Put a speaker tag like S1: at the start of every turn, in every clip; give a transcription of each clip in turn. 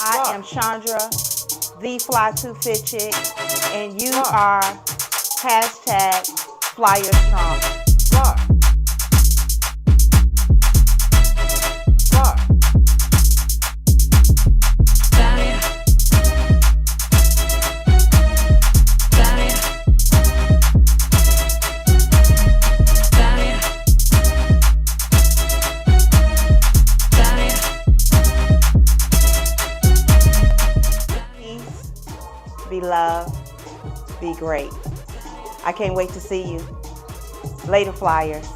S1: I am Chandra, the Fly to Fit Chick, and you are hashtag Flyer Strong. Be loved, be great. I can't wait to see you. Later, Flyers.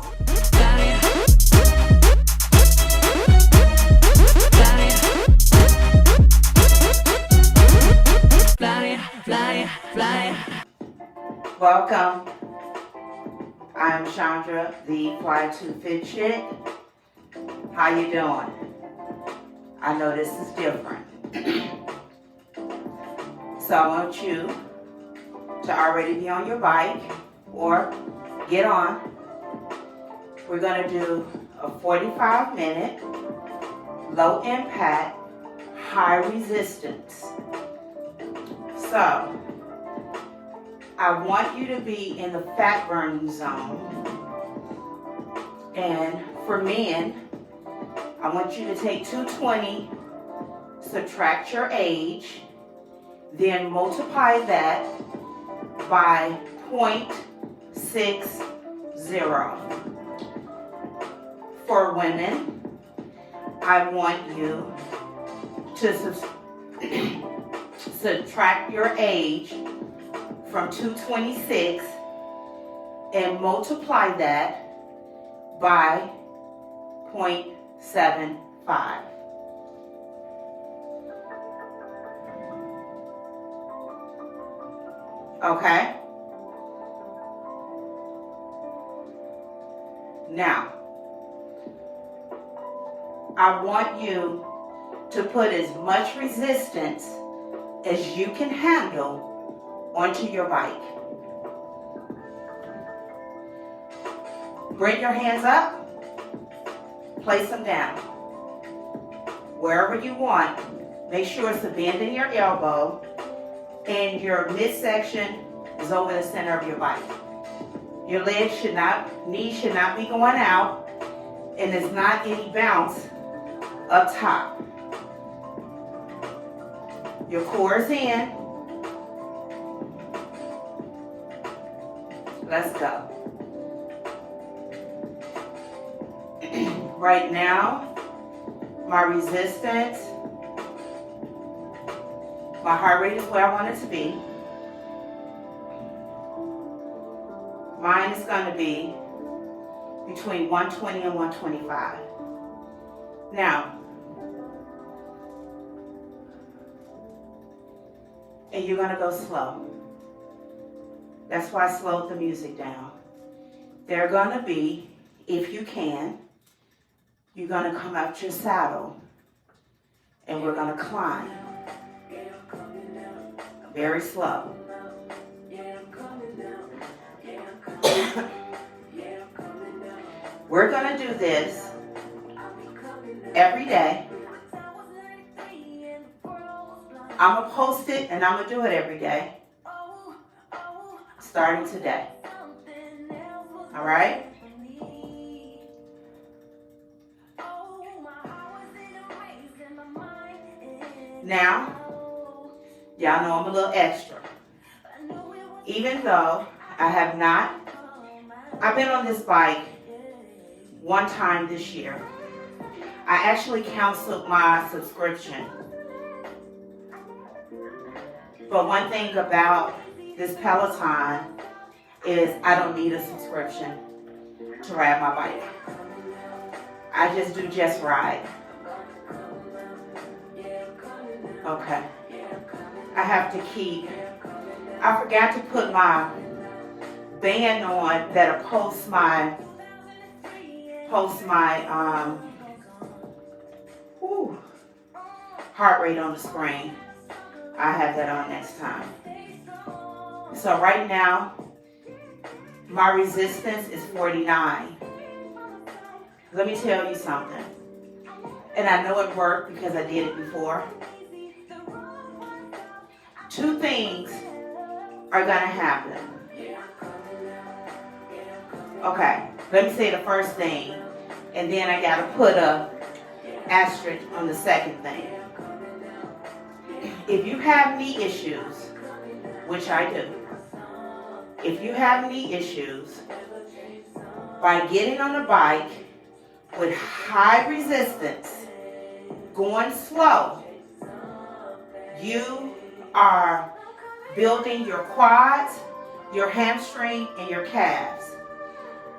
S1: Welcome. I'm Chandra, the Fly to Fit Chick. How you doing? I know this is different. So I want you to already be on your bike or get on. We're going to do a 45-minute, low impact, high resistance. So I want you to be in the fat burning zone. And for men, I want you to take 220, subtract your age, then multiply that by 0.60. For women, I want you to subtract your age from 226 and multiply that by 0.75. Okay? Now, I want you to put as much resistance as you can handle onto your bike. Bring your hands up, place them down. Wherever you want, make sure it's a bend in your elbow and your midsection is over the center of your bike. Your legs knees should not be going out, and there's not any bounce up top. Your core is in. Let's go. Right now, my resistance, my heart rate is where I want it to be. Mine is going to be between 120 and 125. Now, and you're going to go slow. That's why I slowed the music down. They're going to be, if you can, you're going to come out your saddle and we're going to climb. Very slow. We're going to do this every day. I'm going to post it and I'm going to do it every day. Starting today. All right? Now, y'all know I'm a little extra. Even though I've been on this bike one time this year. I actually canceled my subscription. But one thing about this Peloton is I don't need a subscription to ride my bike. I just do just ride. Okay. I forgot to put my band on that'll post my heart rate on the screen. I have that on next time. So right now, my resistance is 49. Let me tell you something. And I know it worked because I did it before. two things are gonna happen. Okay, let me say the first thing, and then I gotta put a asterisk on the second thing. If you have knee issues, which I do, if you have knee issues, by getting on a bike with high resistance, going slow, you are building your quads, your hamstring, and your calves.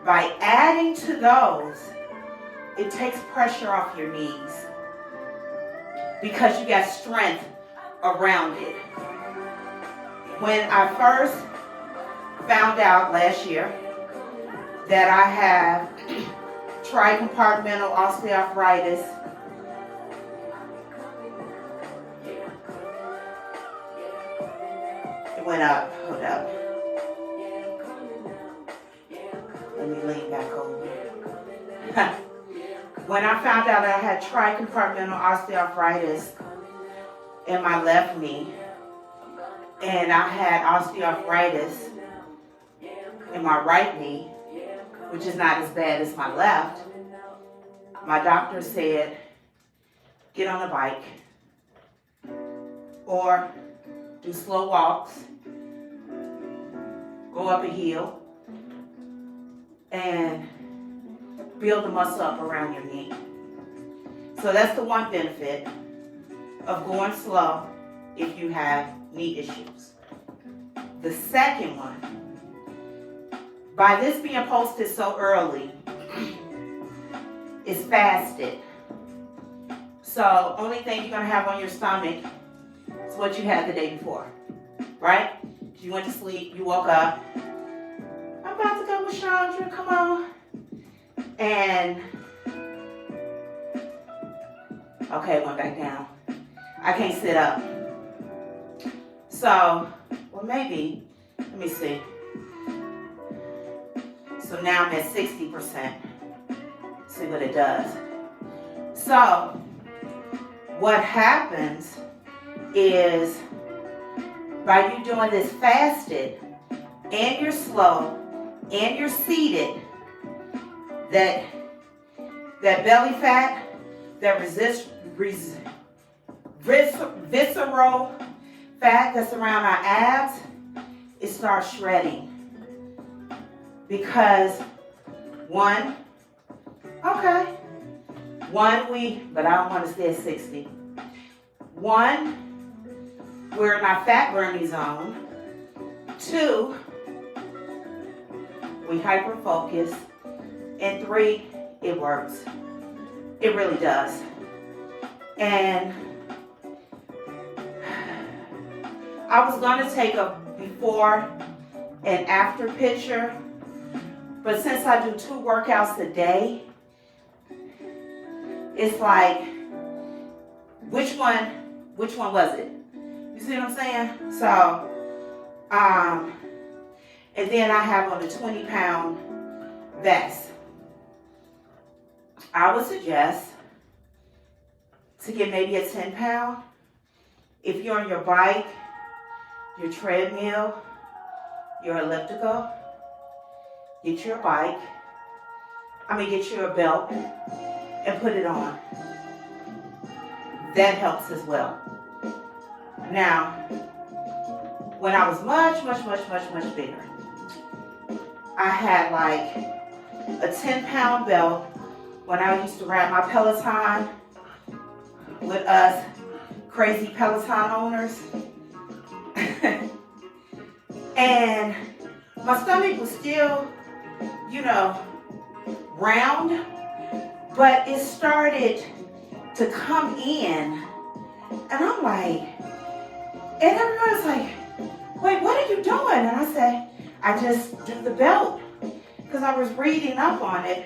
S1: By adding to those, it takes pressure off your knees because you got strength around it. When I first found out last year that I have tricompartmental osteoarthritis, it went up, hold up. Let me lean back over. When I found out that I had tricompartmental osteoarthritis in my left knee, and I had osteoarthritis in my right knee, which is not as bad as my left, my doctor said, get on a bike or do slow walks, go up a hill, and build the muscle up around your knee. So that's the one benefit of going slow if you have knee issues. The second one, by this being posted so early, is fasted. So only thing you're gonna have on your stomach is what you had the day before, right? You went to sleep, you woke up, I'm about to go with Chandra, come on. And, okay, went back down. I can't sit up. So, well maybe, let me see. So now I'm at 60%. See what it does. So, what happens is, by you doing this fasted, and you're slow, and you're seated, that belly fat, that visceral fat that's around our abs, it starts shredding. Because but I don't want to stay at 60. One, we're in our fat burning zone. Two, we hyper focus. And three, it works. It really does. And I was going to take a before and after picture, but since I do 2 workouts a day, it's like, which one was it? You see what I'm saying? So, and then I have on a 20-pound vest. I would suggest to get maybe a 10-pound. If you're on your bike, your treadmill, your elliptical, get your bike, get your belt and put it on. That helps as well. Now, when I was much bigger, I had like a 10-pound belt when I used to ride my Peloton with us crazy Peloton owners. And my stomach was still, round, but it started to come in. And I'm like, and everybody's like, wait, what are you doing? And I said, I just do the belt. Because I was reading up on it.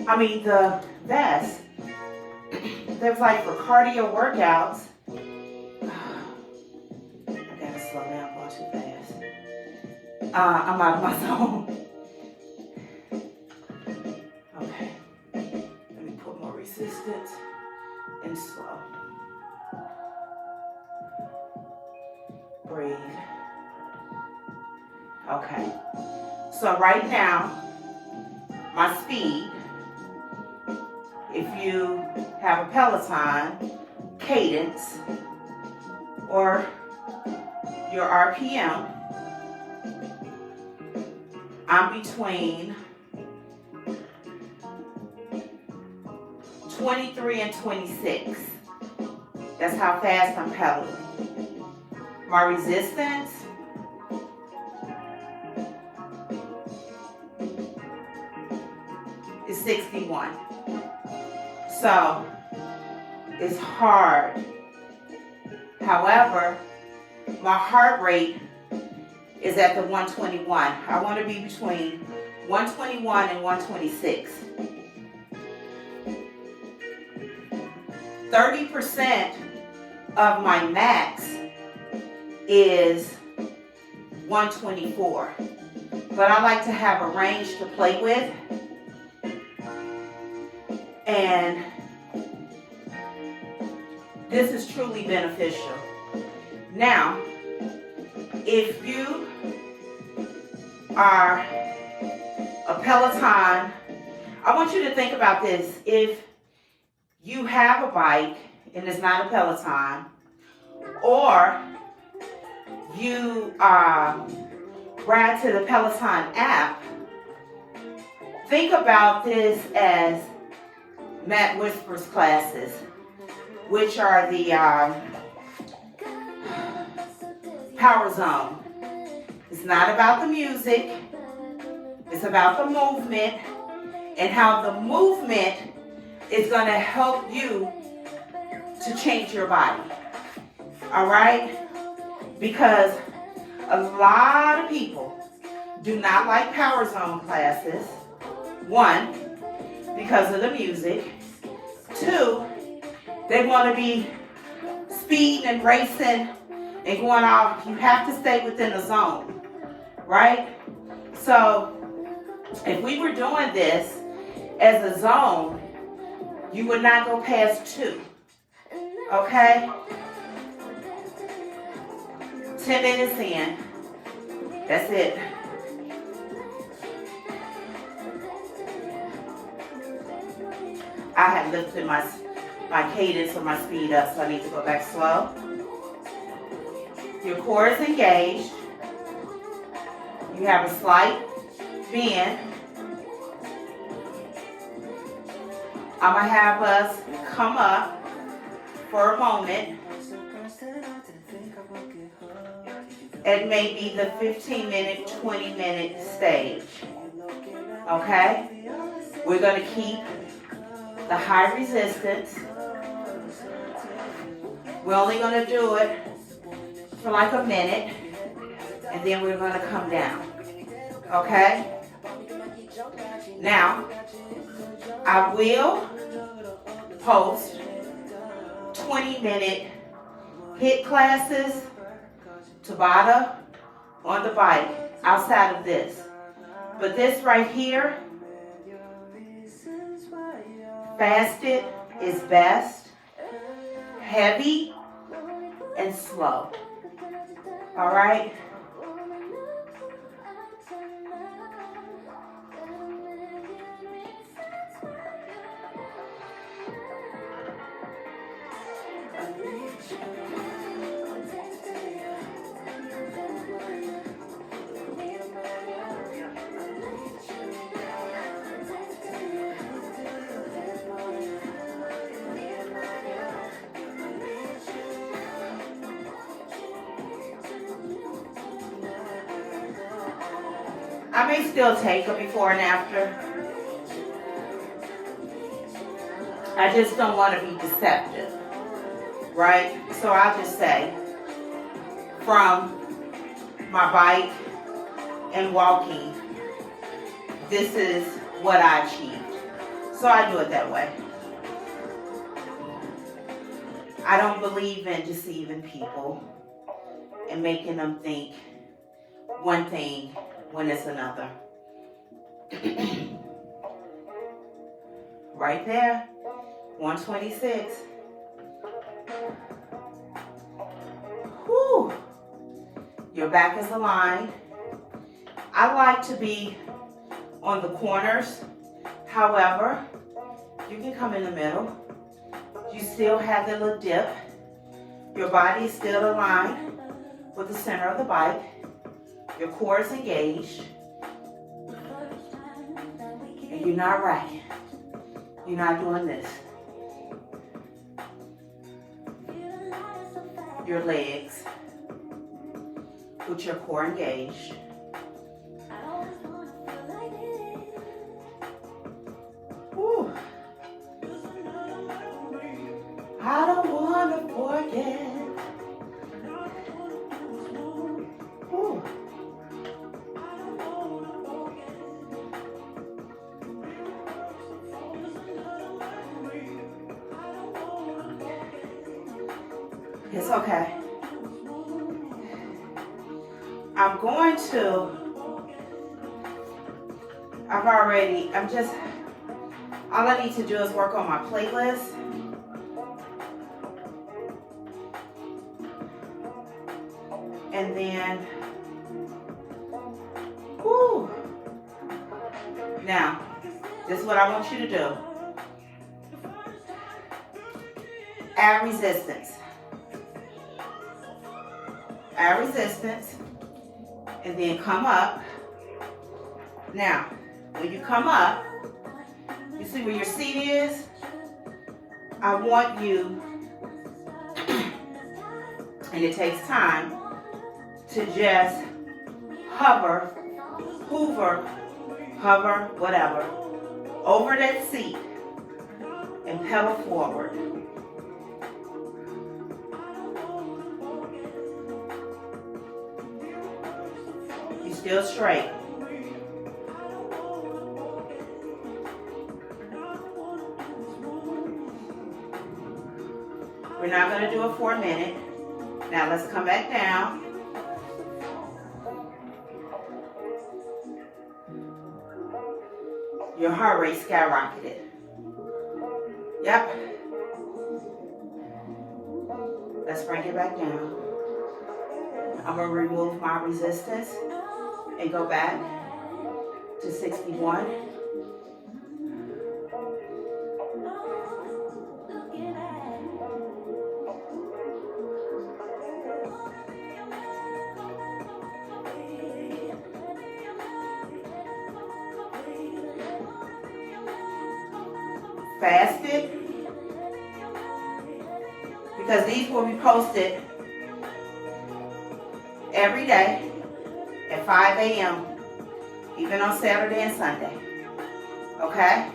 S1: The vest. That was like for cardio workouts. I gotta slow down, I'm going too fast. I'm out of my zone. Okay. Let me put more resistance and slow. breathe. Okay. So right now, my speed, if you have a Peloton, cadence, or your RPM, I'm between 23 and 26. That's how fast I'm pedaling. My resistance is 61. So it's hard. However, my heart rate is at the 121. I want to be between 121 and 126. 30% of my max is 124. But I like to have a range to play with. And this is truly beneficial. Now, if you are a Peloton, I want you to think about this. If you have a bike and it's not a Peloton, or you ride to the Peloton app, think about this as Matt Whisper's classes, which are the Power Zone. It's not about the music. It's about the movement and how the movement is going to help you to change your body. All right? Because a lot of people do not like Power Zone classes. One, because of the music. Two, they want to be speeding and racing and going off. You have to stay within the zone, right? So if we were doing this as a zone, you would not go past 2, okay? 10 minutes in, that's it. I have lifted my cadence or my speed up, so I need to go back slow. Your core is engaged. You have a slight bend. I'm going to have us come up for a moment at maybe the 15-minute, 20-minute stage. Okay? We're going to keep the high resistance. We're only going to do it for like a minute, and then we're going to come down. Okay? Now, I will post 20-minute HIIT classes, Tabata, on the bike outside of this. But this right here, fasted is best, heavy and slow. All right? I may still take a before and after. I just don't want to be deceptive, right? So I'll just say, from my bike and walking, this is what I achieved. So I do it that way. I don't believe in deceiving people and making them think one thing when it's another. Right there, 126. Whew. Your back is aligned. I like to be on the corners. However, you can come in the middle. You still have that little dip. Your body is still aligned with the center of the bike. Your core is engaged. And you're not racking. You're not doing this. Your legs with your core engaged. Ooh. I don't want to forget. Ooh. It's okay. I'm going to, all I need to do is work on my playlist. And then, whoo. Now, this is what I want you to do. Add resistance. Add resistance. And then come up. Now, when you come up, you see where your seat is? I want you, and it takes time, to just hover, whatever, over that seat and pedal forward. You're still straight. We're not going to do it for a minute. Now let's come back down. Your heart rate skyrocketed. Yep. Let's bring it back down. I'm going to remove my resistance and go back to 61. Fasted, because these will be posted every day at 5 a.m. even on Saturday and Sunday. Okay?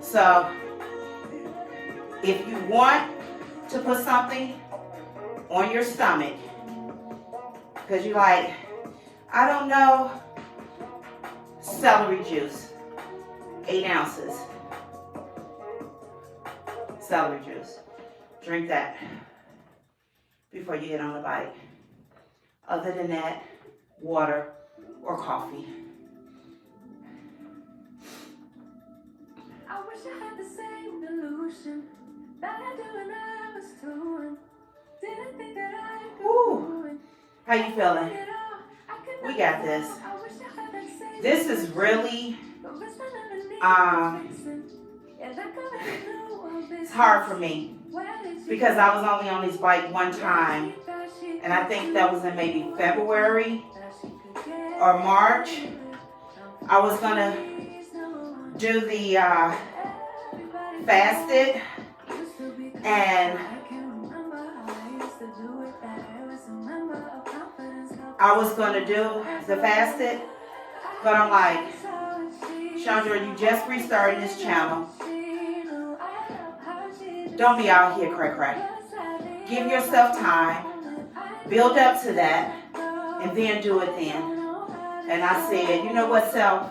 S1: So, if you want to put something on your stomach, because you're like, I don't know, celery juice, 8 ounces. Celery juice. Drink that before you get on the bike. Other than that, water or coffee.
S2: I wish I had the same delusion that I do when I was doing. Didn't think that I could do it.
S1: How you feeling? We got this. This is really it's hard for me because I was only on this bike one time, and I think that was in maybe February or March. I was gonna do the fasted, and I was gonna do the fasted, but I'm like, Chandra, you just restarted this channel. Don't be out here cray-cray. Give yourself time. Build up to that. And then do it then. And I said, you know what, self?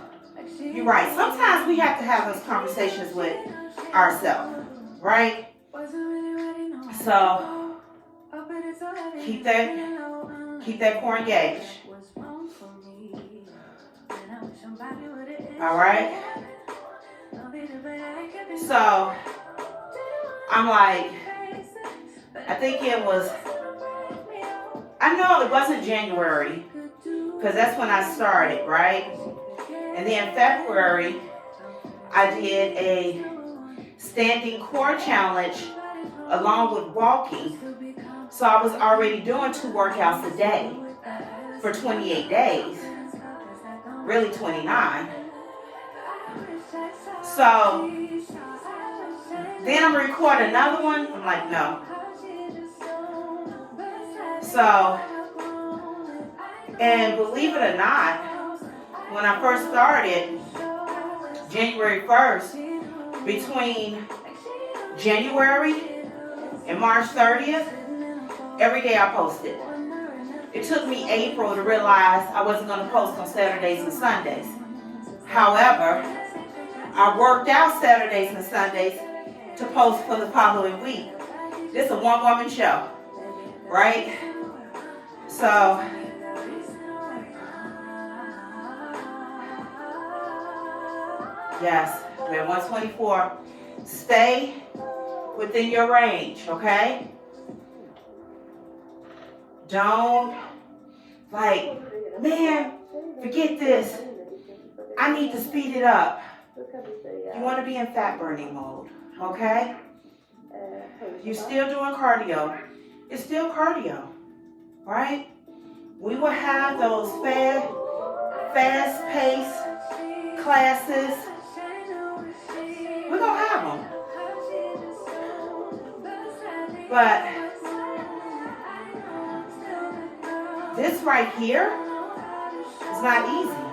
S1: You're right. Sometimes we have to have those conversations with ourselves. Right? So, keep that core engaged. All right? So, I'm like, I think it was I know it wasn't January, because that's when I started, right? And then February, I did a standing core challenge along with walking. So I was already doing 2 workouts a day for 28 days, really 29. So then I'm gonna record another one. I'm like, no. So, and believe it or not, when I first started, January 1st, between January and March 30th, every day I posted. It took me April to realize I wasn't going to post on Saturdays and Sundays. However, I worked out Saturdays and Sundays to post for the following week. This is a one-woman show, right? So, yes, we're at 124. Stay within your range, okay? Don't, like, man, forget this. I need to speed it up. You want to be in fat burning mode, okay? You're still doing cardio. It's still cardio, right? We will have those fast-paced classes. We're going to have them. But this right here is not easy.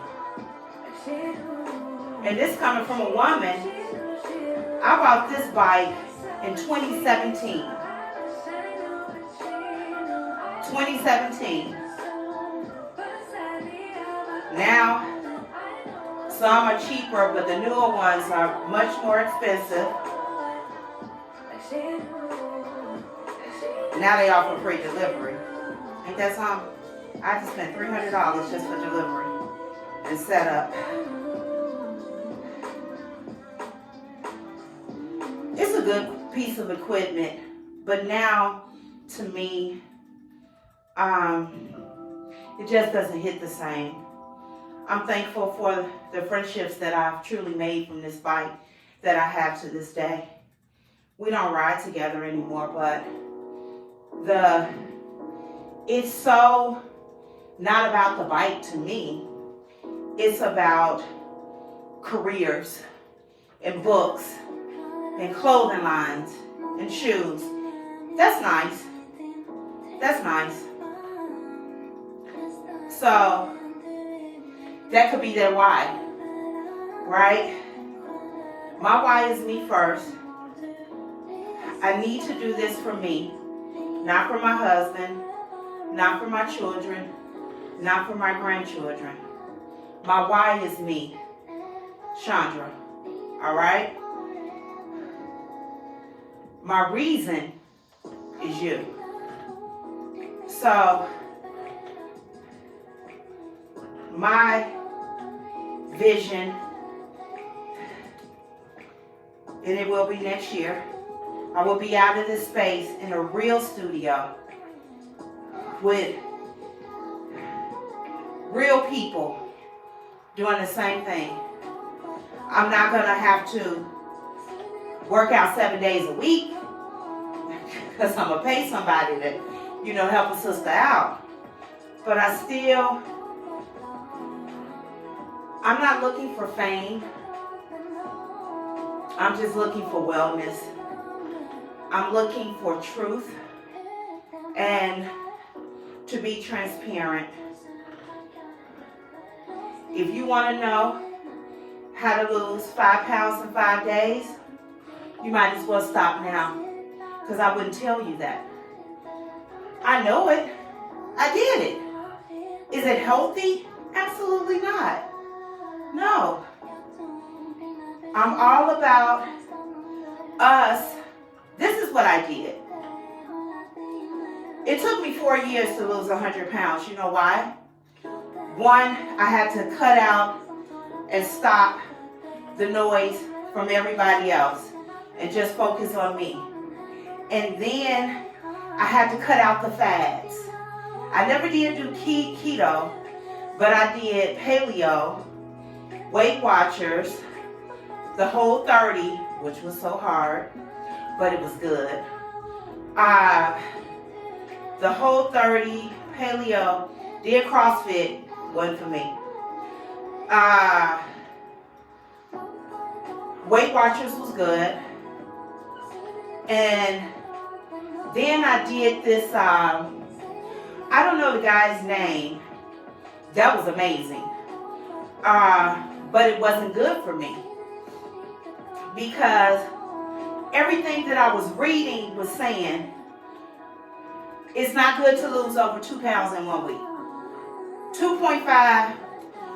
S1: And this coming from a woman. I bought this bike in 2017. 2017. Now, some are cheaper, but the newer ones are much more expensive. Now they offer free delivery. Ain't that something? I just spent $300 just for delivery and setup. It's a good piece of equipment, but now, to me, it just doesn't hit the same. I'm thankful for the friendships that I've truly made from this bike that I have to this day. We don't ride together anymore, but it's so not about the bike to me. It's about careers and books and clothing lines and shoes. That's nice. That's nice. So that could be their why, right? My why is me first. I need to do this for me, not for my husband, not for my children, not for my grandchildren. My why is me, Chandra, all right? My reason is you. So, my vision, and it will be next year, I will be out of this space in a real studio with real people doing the same thing. I'm not going to have to work out 7 days a week because I'm going to pay somebody to, help a sister out. But I'm not looking for fame. I'm just looking for wellness. I'm looking for truth and to be transparent. If you want to know how to lose 5 pounds in 5 days, you might as well stop now, because I wouldn't tell you that. I know it. I did it. Is it healthy? Absolutely not. No. I'm all about us. This is what I did. It took me 4 years to lose 100 pounds. You know why? One, I had to cut out and stop the noise from everybody else and just focus on me. And then I had to cut out the fads. I never did do keto, but I did paleo, Weight Watchers, the Whole 30, which was so hard, but it was good. The Whole 30, paleo, did CrossFit, wasn't for me. Weight Watchers was good. And then I did this, I don't know the guy's name. That was amazing. But it wasn't good for me. Because everything that I was reading was saying it's not good to lose over 2 pounds in 1 week. 2.5,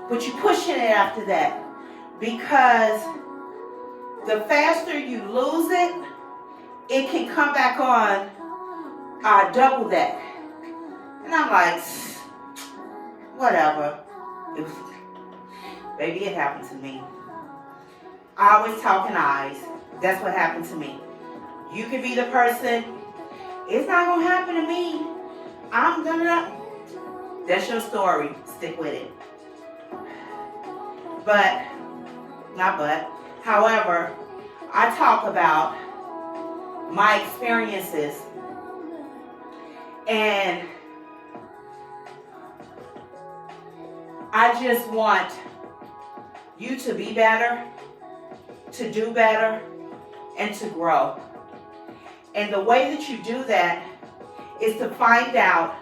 S1: but you're pushing it after that. Because the faster you lose it, it can come back on double that. And I'm like, whatever. Baby, it happened to me. I always talk in eyes. That's what happened to me. You could be the person, it's not going to happen to me. I'm going to. That's your story. Stick with it. However, I talk about my experiences, and I just want you to be better, to do better, and to grow. And the way that you do that is to find out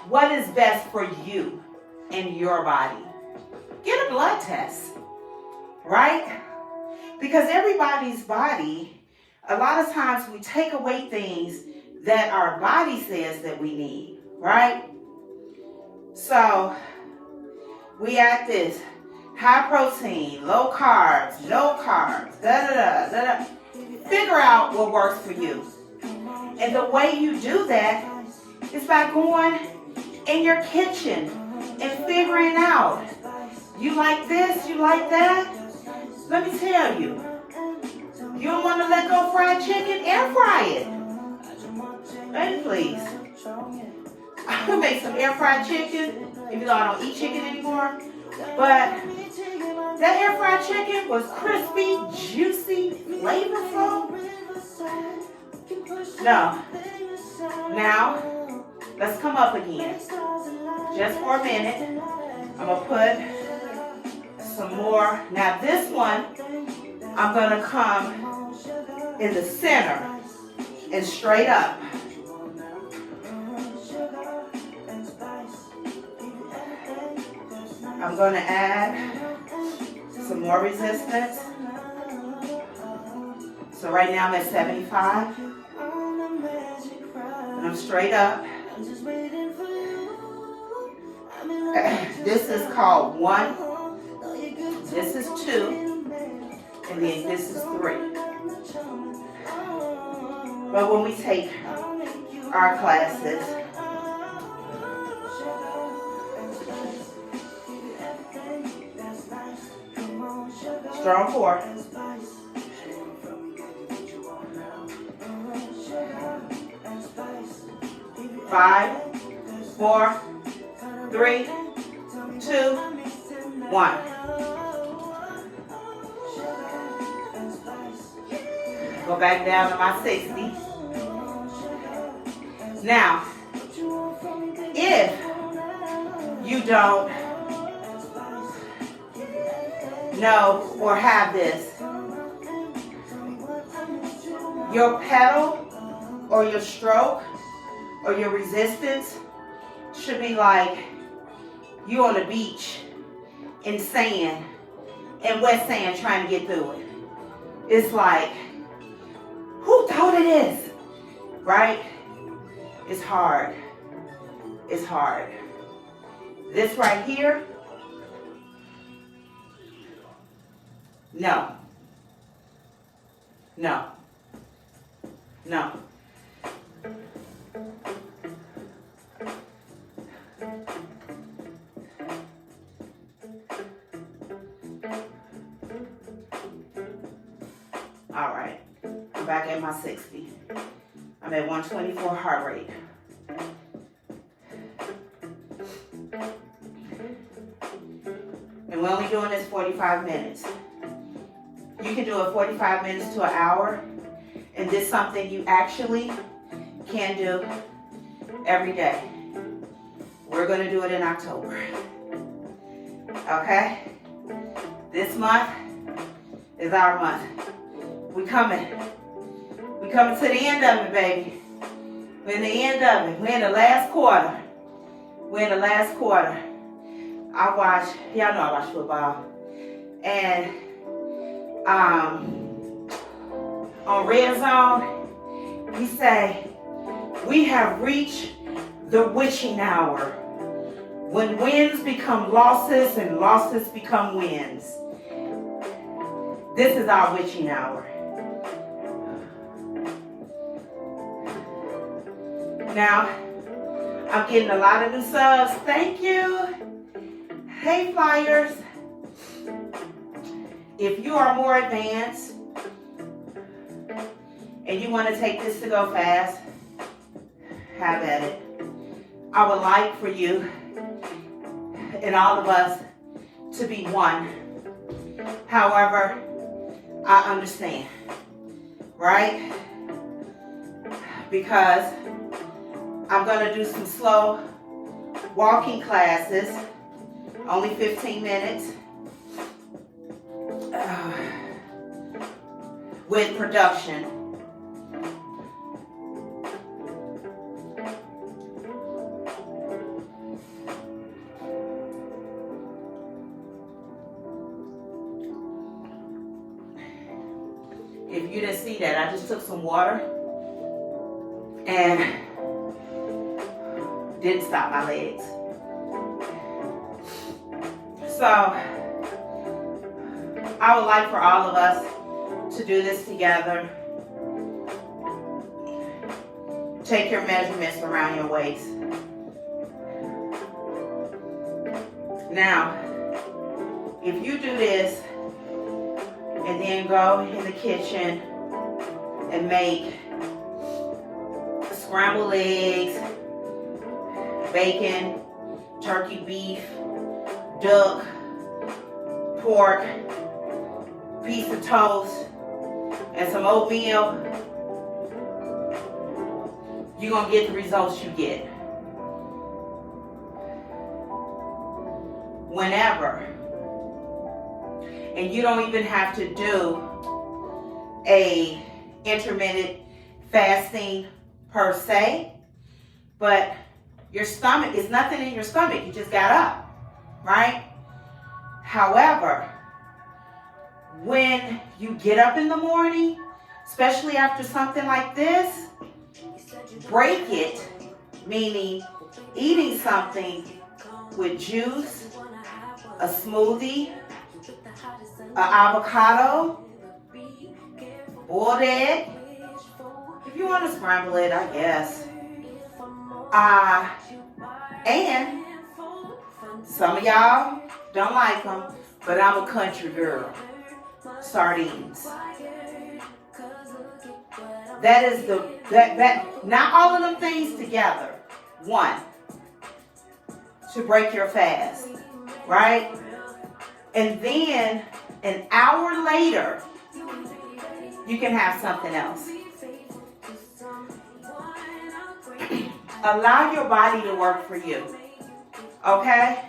S1: what is best for you and your body. Get a blood test, right? Because everybody's body, a lot of times we take away things that our body says that we need, right? So we add this high protein, low carbs, no carbs, da-da-da, da-da. Figure out what works for you. And the way you do that is by going in your kitchen and figuring out, you like this, you like that? Let me tell you, you don't want to let go fried chicken, air fry it. Baby, please. I could make some air fried chicken, even though I don't eat chicken anymore. But that air fried chicken was crispy, juicy, flavorful. No. Now, let's come up again. Just for a minute. I'm going to put some more. Now this one, I'm going to come in the center and straight up. I'm going to add some more resistance. So right now I'm at 75. And I'm straight up. This is called 1. This is 2. And then this is 3. But when we take our classes, strong 4. Five, 4, 3, 2, 1. Go back down to my 60. Now, if you don't know or have this, your pedal or your stroke or your resistance should be like you on the beach in sand, in wet sand, trying to get through it. It's like, who thought it is? Right? It's hard. It's hard. This right here, no. No. No. All right, I'm back at my 60. I'm at 124 heart rate. And we're only doing this 45 minutes. You can do it 45 minutes to an hour. And this is something you actually can do every day. We're going to do it in October. Okay? This month is our month. We coming to the end of it, baby. We're in the end of it. We're in the last quarter. Y'all know I watch football. And on Red Zone, he say, we have reached the witching hour, when wins become losses and losses become wins. This is our witching hour. Now, I'm getting a lot of new subs. Thank you. Hey, Flyers. If you are more advanced and you want to take this to go fast, have at it. I would like for you and all of us to be one. However, I understand, right? Because I'm going to do some slow walking classes, only 15 minutes, with production. If you didn't see that, I just took some water and didn't stop my legs. So I would like for all of us to do this together. Take your measurements around your waist. Now, if you do this and then go in the kitchen and make scrambled eggs, bacon, turkey, beef, duck, pork, piece of toast, and some oatmeal, you're going to get the results you get. Whenever. And you don't even have to do a intermittent fasting per se, but your stomach is nothing in your stomach. You just got up, right? However, when you get up in the morning, especially after something like this, break it, meaning eating something with juice, a smoothie, an avocado, boiled egg. If you want to scramble it, I guess. And some of y'all don't like them, but I'm a country girl. Sardines. That is not all of them things together. One, to break your fast, right? And then an hour later, you can have something else. Allow your body to work for you, okay?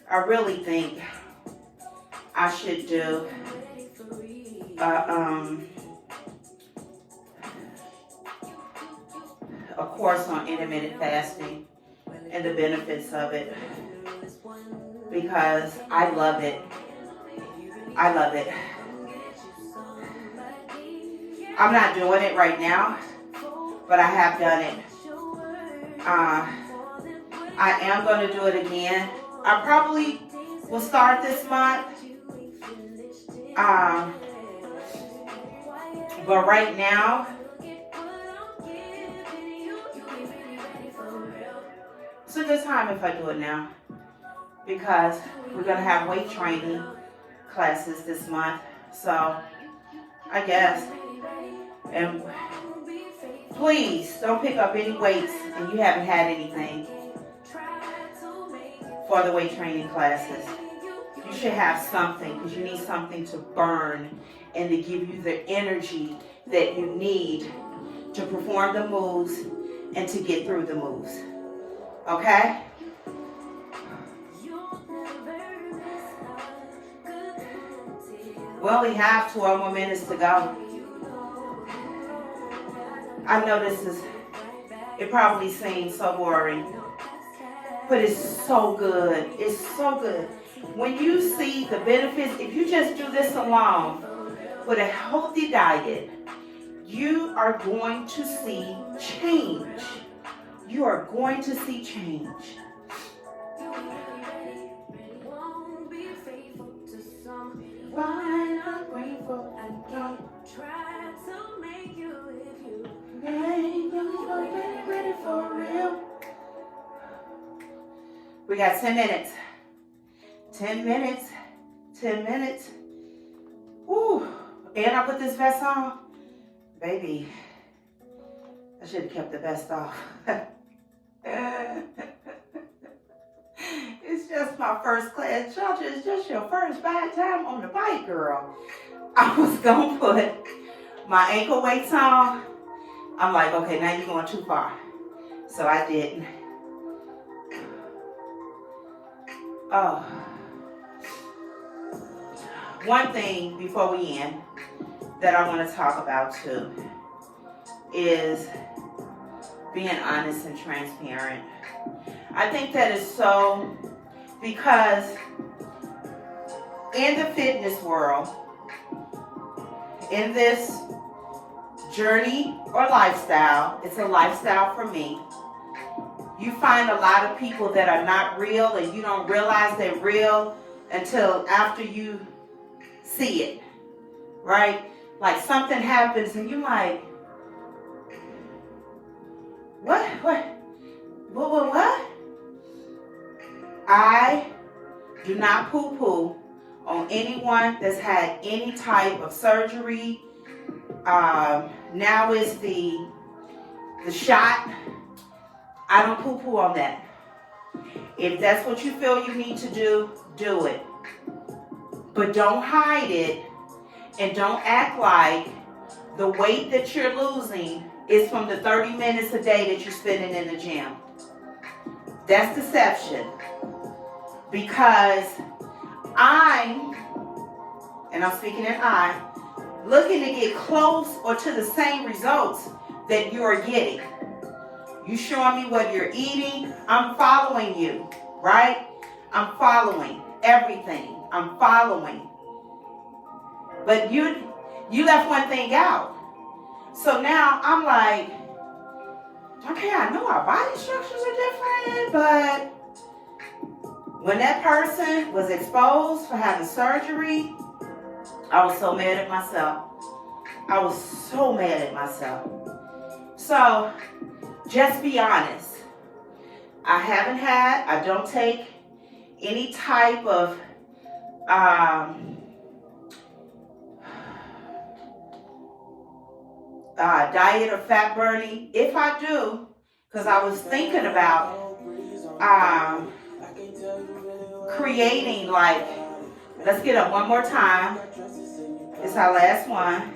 S1: I really think I should do a course on intermittent fasting and the benefits of it, because I love it. I love it. I'm not doing it right now, but I have done it. I am going to do it again. I probably will start this month. But right now, it's a good time if I do it now, because we're going to have weight training classes this month. So, I guess. And please don't pick up any weights and you haven't had anything. for the weight training classes. You should have something, because you need something to burn and to give you the energy that you need to perform the moves and to get through the moves. Okay? We only have 12 more minutes to go. I know it probably seems so boring, but it's so good. It's so good. When you see the benefits, if you just do this alone with a healthy diet, you are going to see change. You are going to see change. Why not grateful and don't try to make you if you ain't really ready for real. We got 10 minutes. 10 minutes. 10 minutes. Woo. And I put this vest on. Baby, I should have kept the vest off. It's just my first class. Georgia, it's just your first bad time on the bike, girl. I was going to put my ankle weights on. I'm like, okay, now you're going too far. So I didn't. Oh. One thing before we end that I want to talk about too is being honest and transparent. I think that is so, because in the fitness world, in this journey or lifestyle, it's a lifestyle for me, you find a lot of people that are not real, and you don't realize they're real until after you see it, right? Like something happens and you're like, what? I do not poo-poo on anyone that's had any type of surgery. Now is the shot. I don't poo-poo on that. If that's what you feel you need to do, do it. But don't hide it, and don't act like the weight that you're losing is from the 30 minutes a day that you're spending in the gym. That's deception. Because I'm speaking in looking to get close or to the same results that you're getting. You showing me what you're eating, I'm following you, right? I'm following everything. I'm following. But you left one thing out. So now I'm like, okay, I know our body structures are different, but when that person was exposed for having surgery, I was so mad at myself. I was so mad at myself. So just be honest. I don't take any type of diet or fat burning. If I do, because I was thinking about creating, like, let's get up one more time. It's our last one.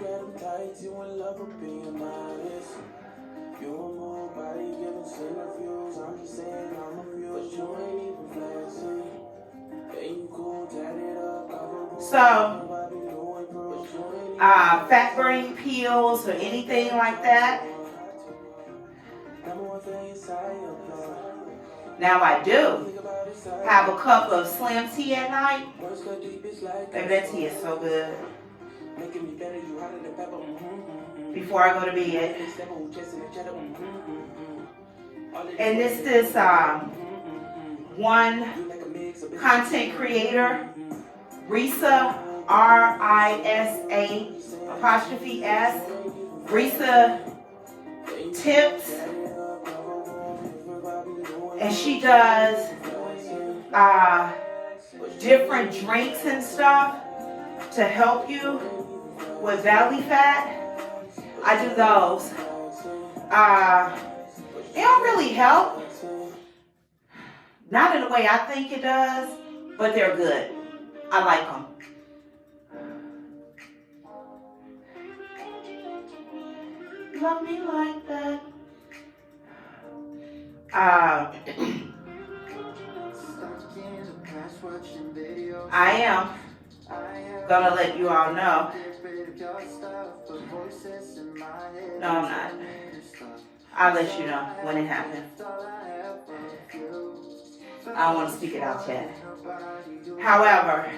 S1: So, fat burning pills or anything like that. Now I do have a cup of slim tea at night. Baby, that tea is so good. Before I go to bed. And this one content creator, Risa, R-I-S-A apostrophe S, Risa Tips, and she does different drinks and stuff to help you with belly fat. I do those. They don't really help, Not in the way I think it does, but they're good. I like them. Love me like that. I am gonna let you all know. No, I'm not. I'll let you know when it happens. I don't want to speak it out yet. However,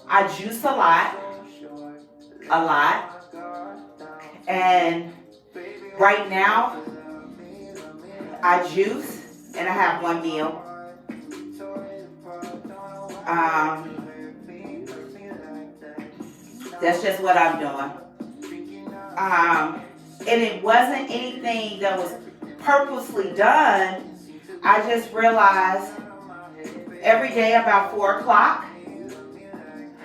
S1: I juice a lot, and right now I juice and I have one meal. That's just what I'm doing. And it wasn't anything that was purposely done. I just realized every day about 4 o'clock,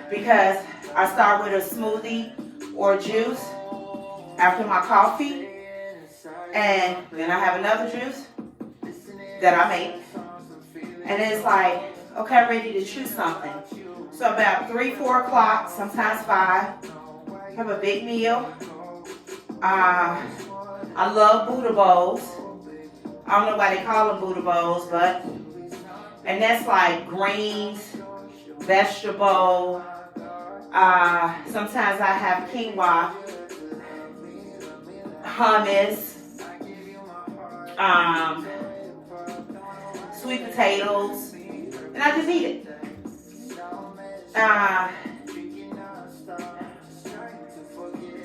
S1: because I start with a smoothie or juice after my coffee, and then I have another juice that I make, and it's like, okay, I'm ready to chew something. So about 3, 4 o'clock, sometimes 5, have a big meal. I love Buddha bowls. I don't know why they call them Buddha bowls, but, and that's like greens, vegetable. Sometimes I have quinoa, hummus, sweet potatoes, and I just eat it.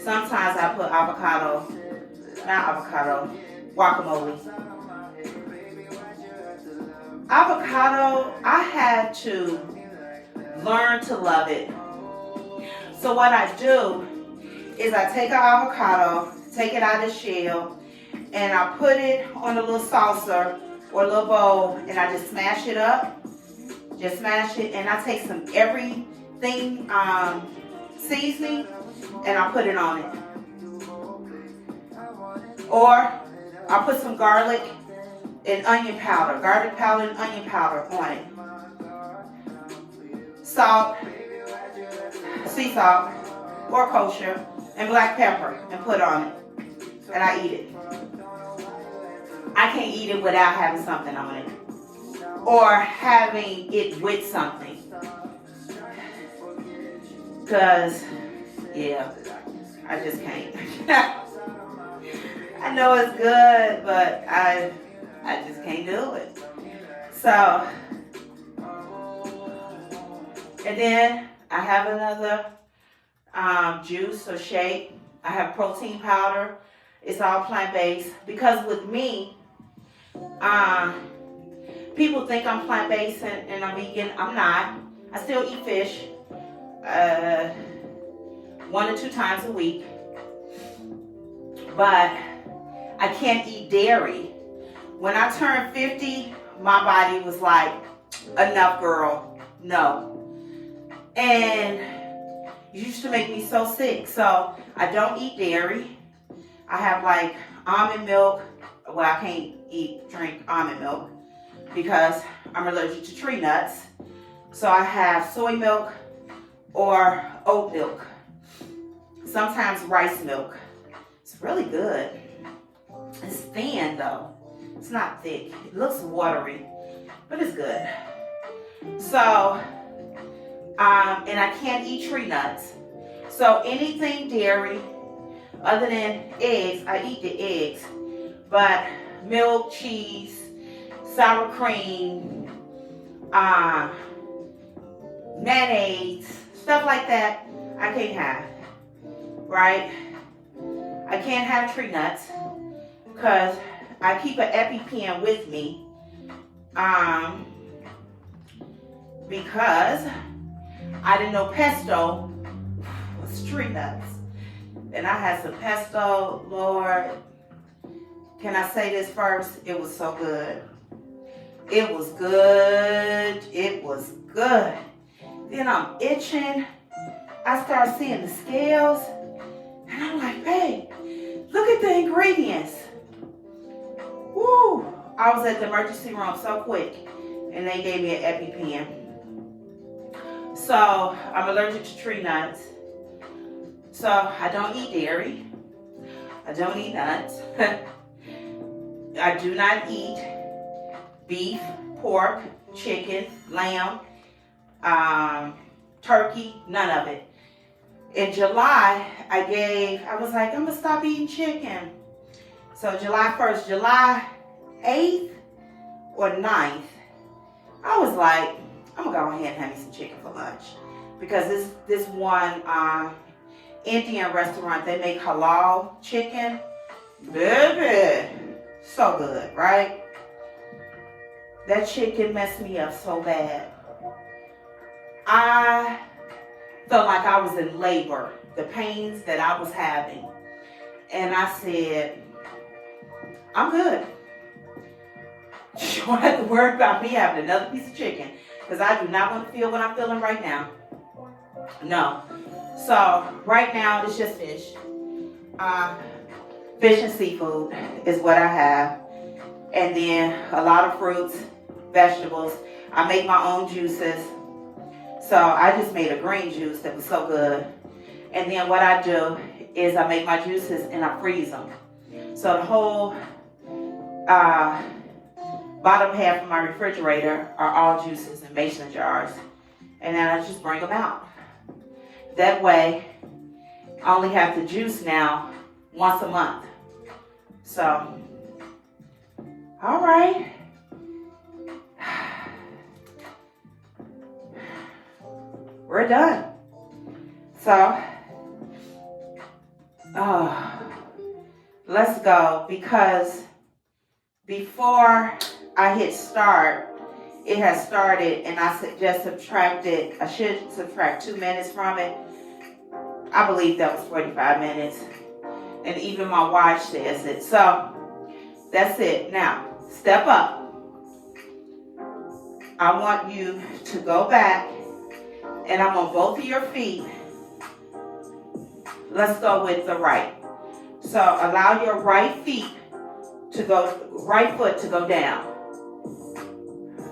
S1: Sometimes I put guacamole. Avocado, I had to learn to love it. So what I do is I take an avocado, take it out of the shell, and I put it on a little saucer or a little bowl, and I just smash it up. Just smash it, and I take some everything seasoning, and I put it on it. Or I put some garlic and onion powder, and onion powder on it. Salt, sea salt, or kosher, and black pepper, and put on it. And I eat it. I can't eat it without having something on it, or having it with something. Cause, yeah, I just can't. I know it's good, but I just can't do it. So, and then I have another juice or shake. I have protein powder. It's all plant-based, because with me, people think I'm plant-based and I'm vegan. I'm not. I still eat fish 1 or 2 times a week. But I can't eat dairy. When I turned 50, my body was like, enough, girl. No. And it used to make me so sick. So I don't eat dairy. I have like almond milk. Well, I can't drink almond milk because I'm allergic to tree nuts. So I have soy milk or oat milk. Sometimes rice milk. It's really good. It's thin though. It's not thick. It looks watery, but it's good. So, and I can't eat tree nuts. So anything dairy, other than eggs, I eat the eggs. But milk, cheese, sour cream, mayonnaise, stuff like that, I can't have, right? I can't have tree nuts because I keep an EpiPen with me because I didn't know pesto was tree nuts. And I had some pesto, Lord. Can I say this first? It was so good. It was good. It was good. Then I'm itching. I start seeing the scales. And I'm like, babe, look at the ingredients. Woo, I was at the emergency room so quick, and they gave me an EpiPen. So I'm allergic to tree nuts. So I don't eat dairy. I don't eat nuts. I do not eat beef, pork, chicken, lamb, turkey, none of it. In July, I was like, I'm gonna stop eating chicken. So July 1st, July 8th or 9th, I was like, I'm gonna go ahead and have me some chicken for lunch. Because this one Indian restaurant, they make halal chicken. Baby, so good, right? That chicken messed me up so bad. I felt like I was in labor, the pains that I was having. And I said, I'm good. You don't have to worry about me having another piece of chicken, because I do not want to feel what I'm feeling right now. No. So right now it's just fish. Fish and seafood is what I have. And then a lot of fruits, vegetables. I make my own juices. So I just made a green juice that was so good. And then what I do is I make my juices and I freeze them. So the whole bottom half of my refrigerator are all juices in mason jars. And then I just bring them out. That way, I only have the juice now once a month. So, all right. We're done. So, let's go, because before I hit start, it has started, and I just subtracted. I should subtract 2 minutes from it. I believe that was 45 minutes, and even my watch says it. So that's it. Now, step up. I want you to go back, and I want both of your feet. Let's go with the right. So allow your right foot to go down.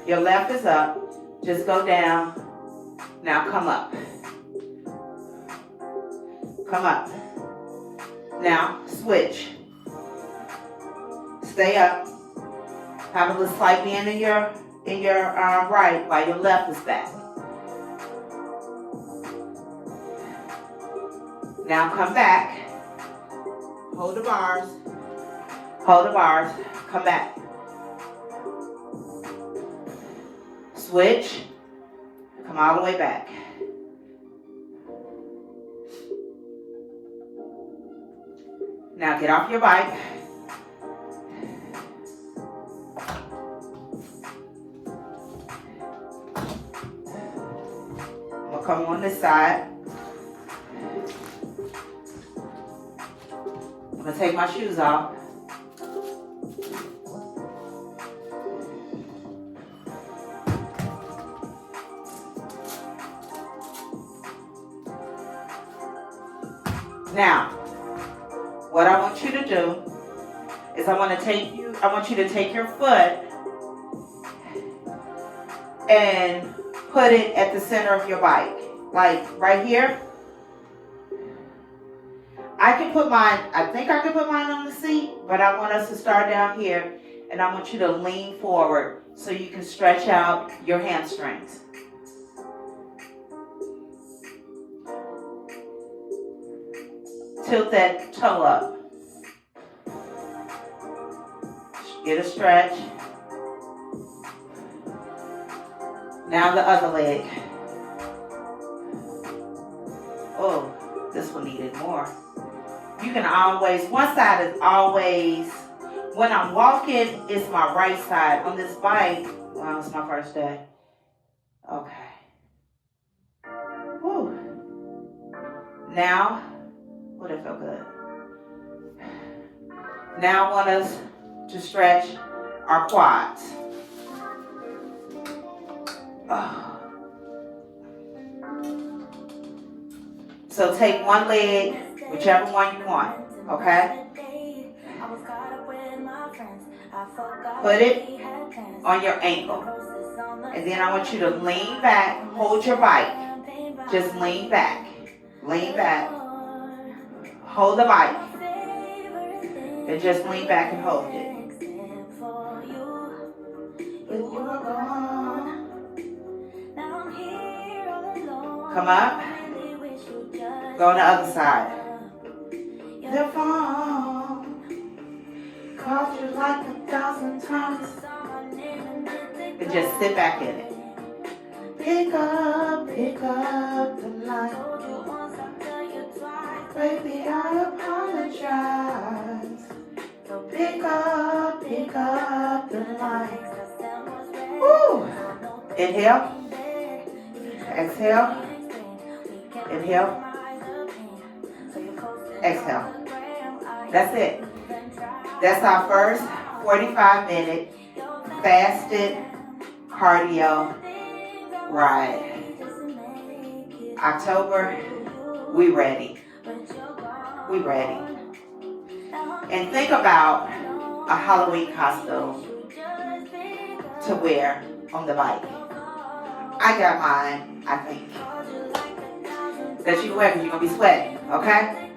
S1: Your left is up. Just go down. Now come up. Come up. Now switch. Stay up. Have a little slight bend in your right while your left is back. Now come back. Hold the bars. Hold the bars. Come back. Switch. Come all the way back. Now get off your bike. I'm gonna come on this side. I'm gonna take my shoes off. Now, what I want you to do is I want you to take your foot and put it at the center of your bike. Like right here. I think I can put mine on the seat, but I want us to start down here, and I want you to lean forward so you can stretch out your hamstrings. Tilt that toe up. Get a stretch. Now the other leg. Oh, this one needed more. You can always, one side is always, when I'm walking, it's my right side. On this bike, well, it's my first day. Okay. Whew. Now, oh, that felt good. Now I want us to stretch our quads. Oh. So take one leg, whichever one you want, okay? Put it on your ankle. And then I want you to lean back, hold your bike. Just lean back. Lean back. Hold the bike. And just lean back and hold it. Come up. Go on the other side. The phone called you like 1,000 times. And just sit back in it. Pick up the line. Baby, I apologize. Pick up the line. Woo! Inhale. Exhale. Inhale. Exhale. That's it. That's our first 45-minute fasted cardio ride. October, we ready. We ready. And think about a Halloween costume to wear on the bike. I got mine, I think. That you can wear because you're going to be sweating, okay?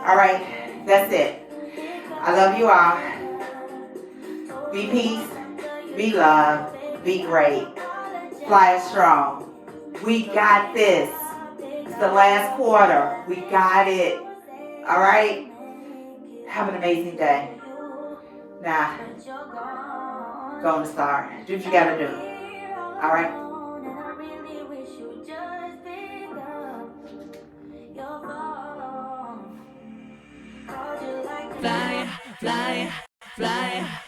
S1: All right, that's it. I love you all. Be peace, be love, be great. Fly strong. We got this. It's the last quarter. We got it. All right? Have an amazing day. Now, go and start. Do what you got to do. All right?
S2: Fly, fly, fly.